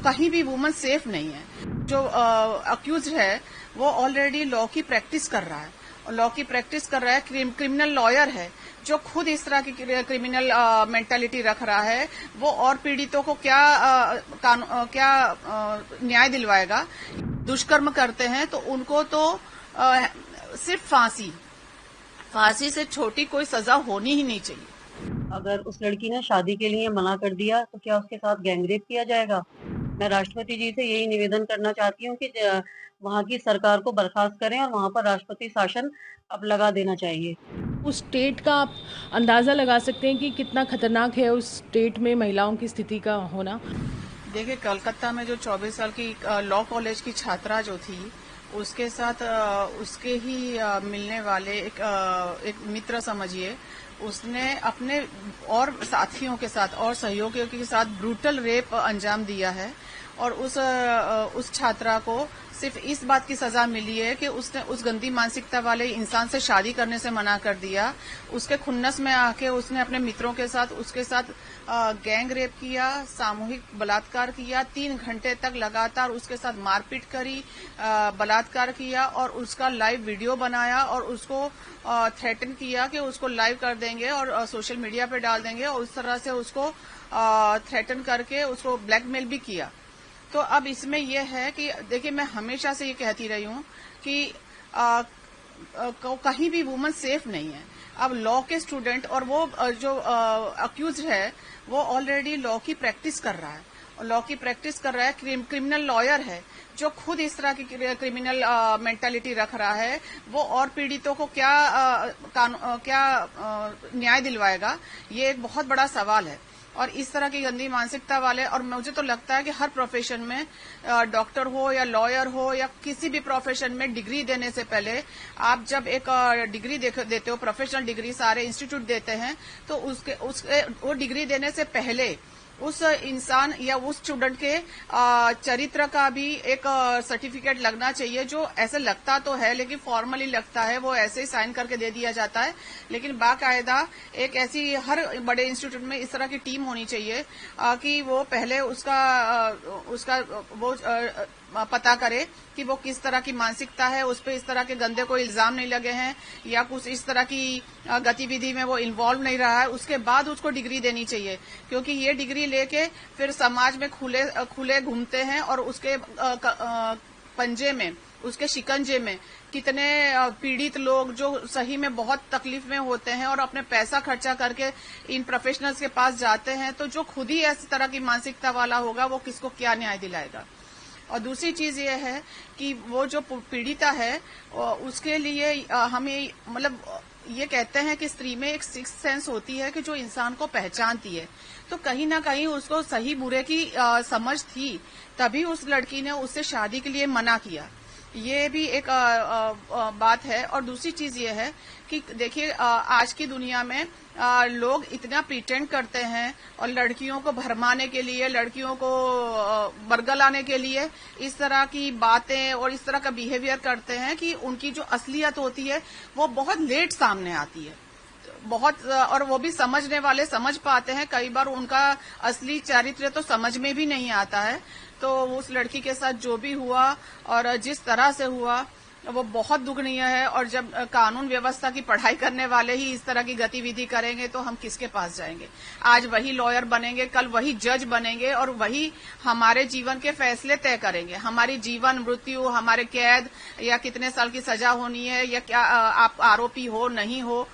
कहीं भी woman safe नहीं है। जो अक्यूज है वो ऑलरेडी लॉ की प्रैक्टिस कर रहा है, लॉ की प्रैक्टिस कर रहा है, क्रिमिनल लॉयर है जो खुद इस तरह की क्रिमिनल मेंटालिटी रख रहा है। वो और पीड़ितों को क्या न्याय दिलवाएगा। दुष्कर्म करते हैं तो उनको तो सिर्फ फांसी से छोटी कोई सजा होनी ही नहीं चाहिए। अगर उस लड़की ने शादी के लिए मना कर दिया तो क्या उसके साथ गैंगरेप किया जाएगा? मैं राष्ट्रपति जी से यही निवेदन करना चाहती हूँ कि वहाँ की सरकार को बर्खास्त करें और वहाँ पर राष्ट्रपति शासन अब लगा देना चाहिए। उस स्टेट का आप अंदाज़ा लगा सकते हैं कि कितना खतरनाक है उस स्टेट में महिलाओं की स्थिति का होना। देखिए, कलकत्ता में जो 24 साल की लॉ कॉलेज की छात्रा जो थी, उसके साथ उसके ही मिलने वाले एक मित्र समझिए, उसने अपने और साथियों के साथ और सहयोगियों के साथ ब्रूटल रेप अंजाम दिया है। और उस छात्रा को सिर्फ इस बात की सजा मिली है कि उसने उस गंदी मानसिकता वाले इंसान से शादी करने से मना कर दिया। उसके खुन्नस में आके उसने अपने मित्रों के साथ उसके साथ गैंग रेप किया, सामूहिक बलात्कार किया, 3 घंटे तक लगातार उसके साथ मारपीट करी, बलात्कार किया और उसका लाइव वीडियो बनाया और उसको थ्रेटन किया कि उसको लाइव कर देंगे और सोशल मीडिया पे डाल देंगे, और उस तरह से उसको थ्रेटन करके उसको ब्लैकमेल भी किया। तो अब इसमें यह है कि देखिए, मैं हमेशा से ये कहती रही हूं कि कहीं भी वुमन सेफ नहीं है। अब लॉ के स्टूडेंट और वो जो अक्यूज है वो ऑलरेडी लॉ की प्रैक्टिस कर रहा है, लॉ की प्रैक्टिस कर रहा है, क्रिमिनल लॉयर है जो खुद इस तरह की क्रिमिनल मेंटालिटी रख रहा है। वो और पीड़ितों को क्या न्याय दिलवाएगा, ये एक बहुत बड़ा सवाल है। और इस तरह की गंदी मानसिकता वाले, और मुझे तो लगता है कि हर प्रोफेशन में, डॉक्टर हो या लॉयर हो या किसी भी प्रोफेशन में, डिग्री देने से पहले आप जब एक डिग्री देते हो, प्रोफेशनल डिग्री सारे इंस्टीट्यूट देते हैं, तो वो डिग्री देने से पहले उस इंसान या उस स्टूडेंट के चरित्र का भी एक सर्टिफिकेट लगना चाहिए। जो ऐसे लगता तो है लेकिन फॉर्मली लगता है, वो ऐसे ही साइन करके दे दिया जाता है, लेकिन बाकायदा एक ऐसी हर बड़े इंस्टीट्यूट में इस तरह की टीम होनी चाहिए कि वो पहले उसका वो पता करे कि वो किस तरह की मानसिकता है, उस पर इस तरह के गंदे कोई इल्जाम नहीं लगे हैं या कुछ इस तरह की गतिविधि में वो इन्वॉल्व नहीं रहा है, उसके बाद उसको डिग्री देनी चाहिए। क्योंकि ये डिग्री लेके फिर समाज में खुले घूमते हैं और उसके पंजे में, उसके शिकंजे में कितने पीड़ित लोग जो सही में बहुत तकलीफ में होते हैं और अपने पैसा खर्चा करके इन प्रोफेशनल्स के पास जाते हैं। तो जो खुद ही इस तरह की मानसिकता वाला होगा वो किसको क्या न्याय दिलाएगा। और दूसरी चीज ये है कि वो जो पीड़िता है उसके लिए हमें मतलब ये कहते हैं कि स्त्री में एक सिक्स सेंस होती है कि जो इंसान को पहचानती है। तो कहीं ना कहीं उसको सही बुरे की समझ थी, तभी उस लड़की ने उससे शादी के लिए मना किया। ये भी एक बात है। और दूसरी चीज ये है कि देखिए, आज की दुनिया में लोग इतना प्रिटेंड करते हैं और लड़कियों को भरमाने के लिए, लड़कियों को बरगलाने के लिए इस तरह की बातें और इस तरह का बिहेवियर करते हैं कि उनकी जो असलियत होती है वो बहुत लेट सामने आती है। बहुत, और वो भी समझने वाले समझ पाते हैं, कई बार उनका असली चरित्र तो समझ में भी नहीं आता है। तो उस लड़की के साथ जो भी हुआ और जिस तरह से हुआ वो बहुत दुखनीय है। और जब कानून व्यवस्था की पढ़ाई करने वाले ही इस तरह की गतिविधि करेंगे तो हम किसके पास जाएंगे। आज वही लॉयर बनेंगे, कल वही जज बनेंगे और वही हमारे जीवन के फैसले तय करेंगे। हमारी जीवन मृत्यु, हमारे कैद या कितने साल की सजा होनी है, या क्या आप आरोपी हो नहीं हो,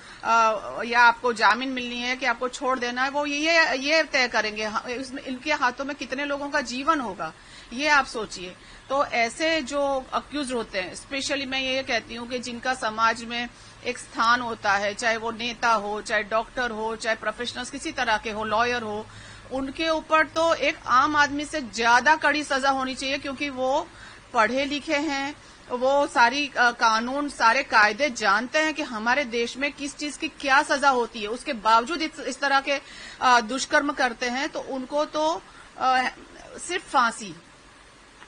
या आपको जामीन मिलनी है कि आपको छोड़ देना है, वो ये तय करेंगे। इनके हाथों में कितने लोगों का जीवन होगा, ये आप सोचिए। तो ऐसे जो अक्यूज होते हैं, स्पेशली मैं ये कहती हूँ कि जिनका समाज में एक स्थान होता है, चाहे वो नेता हो, चाहे डॉक्टर हो, चाहे प्रोफेशनल्स किसी तरह के हो, लॉयर हो, उनके ऊपर तो एक आम आदमी से ज्यादा कड़ी सजा होनी चाहिए। क्योंकि वो पढ़े लिखे हैं, वो सारी कानून, सारे कायदे जानते हैं कि हमारे देश में किस चीज की क्या सजा होती है। उसके बावजूद इस तरह के दुष्कर्म करते हैं तो उनको तो सिर्फ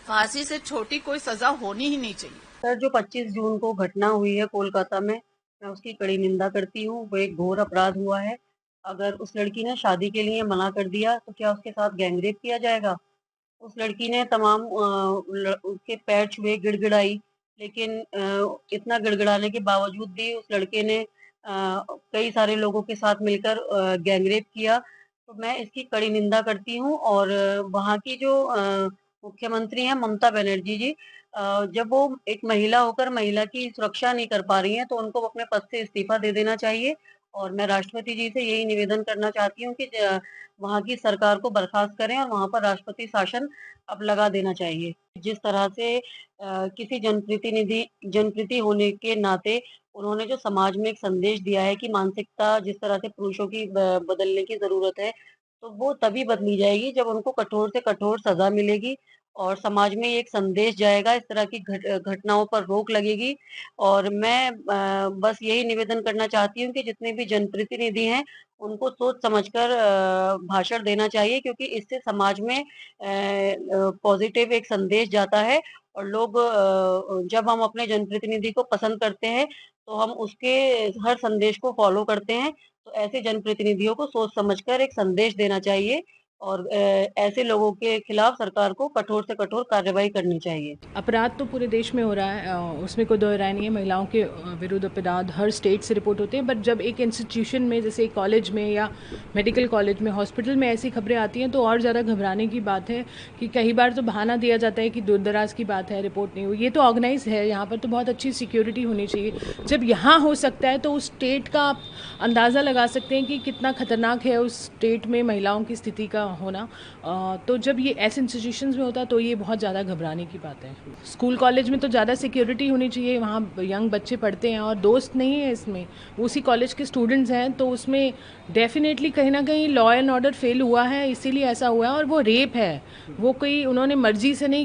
फांसी से छोटी कोई सजा होनी ही नहीं चाहिए। सर, जो 25 जून को घटना हुई है कोलकाता में, मैं उसकी कड़ी निंदा करती हूँ। वो एक घोर अपराध हुआ है। अगर उस लड़की ने शादी के लिए मना कर दिया तो क्या उसके साथ गैंगरेप किया जाएगा? उस लड़की ने तमाम उसके पैर छुए, गिड़गिड़ाई, लेकिन इतना गिड़गिड़ाने के बावजूद भी उस लड़के ने कई सारे लोगों के साथ मिलकर गैंगरेप किया। तो मैं इसकी कड़ी निंदा करती हूँ और वहाँ की जो मुख्यमंत्री हैं ममता बनर्जी जी, जब वो एक महिला होकर महिला की सुरक्षा नहीं कर पा रही हैं, तो उनको अपने पद से इस्तीफा दे देना चाहिए। और मैं राष्ट्रपति जी से यही निवेदन करना चाहती हूँ कि वहाँ की सरकार को बर्खास्त करें और वहाँ पर राष्ट्रपति शासन अब लगा देना चाहिए। जिस तरह से किसी जनप्रतिनिधि होने के नाते उन्होंने जो समाज में एक संदेश दिया है कि मानसिकता जिस तरह से पुरुषों की बदलने की ज़रूरत है, तो वो तभी बदली जाएगी जब उनको कठोर से कठोर सज़ा मिलेगी और समाज में ये एक संदेश जाएगा, इस तरह की घटनाओं पर रोक लगेगी। और मैं बस यही निवेदन करना चाहती हूँ कि जितने भी जनप्रतिनिधि हैं, उनको सोच समझकर भाषण देना चाहिए, क्योंकि इससे समाज में पॉजिटिव एक संदेश जाता है और लोग जब हम अपने जनप्रतिनिधि को पसंद करते हैं, तो हम उसके हर संदेश को फॉलो करते हैं। तो ऐसे जनप्रतिनिधियों को सोच समझकर एक संदेश देना चाहिए और ऐसे लोगों के खिलाफ सरकार को कठोर से कठोर कार्रवाई करनी चाहिए। अपराध तो पूरे देश में हो रहा है, उसमें कोई दो राय नहीं है। महिलाओं के विरुद्ध अपराध हर स्टेट से रिपोर्ट होते हैं, बट जब एक इंस्टीट्यूशन में जैसे कॉलेज में या मेडिकल कॉलेज में, हॉस्पिटल में ऐसी खबरें आती हैं तो और ज़्यादा घबराने की बात है कि कई बार तो बहाना दिया जाता है कि दूर दराज की बात है, रिपोर्ट नहीं हुई। ये तो ऑर्गेनाइज है, यहाँ पर तो बहुत अच्छी सिक्योरिटी होनी चाहिए। जब यहाँ हो सकता है तो उस स्टेट का आप अंदाज़ा लगा सकते हैं कि कितना खतरनाक है उस स्टेट में महिलाओं की स्थिति का होना। तो जब ये ऐसे इंस्टीट्यूशंस में होता है तो ये बहुत ज़्यादा घबराने की बात है। स्कूल कॉलेज में तो ज़्यादा सिक्योरिटी होनी चाहिए, वहाँ यंग बच्चे पढ़ते हैं और दोस्त नहीं है इसमें, उसी कॉलेज के स्टूडेंट्स हैं, तो उसमें डेफिनेटली कहीं ना कहीं लॉ एंड ऑर्डर फेल हुआ है, इसीलिए ऐसा हुआ है। और वो रेप है, वो कोई उन्होंने मर्जी से नहीं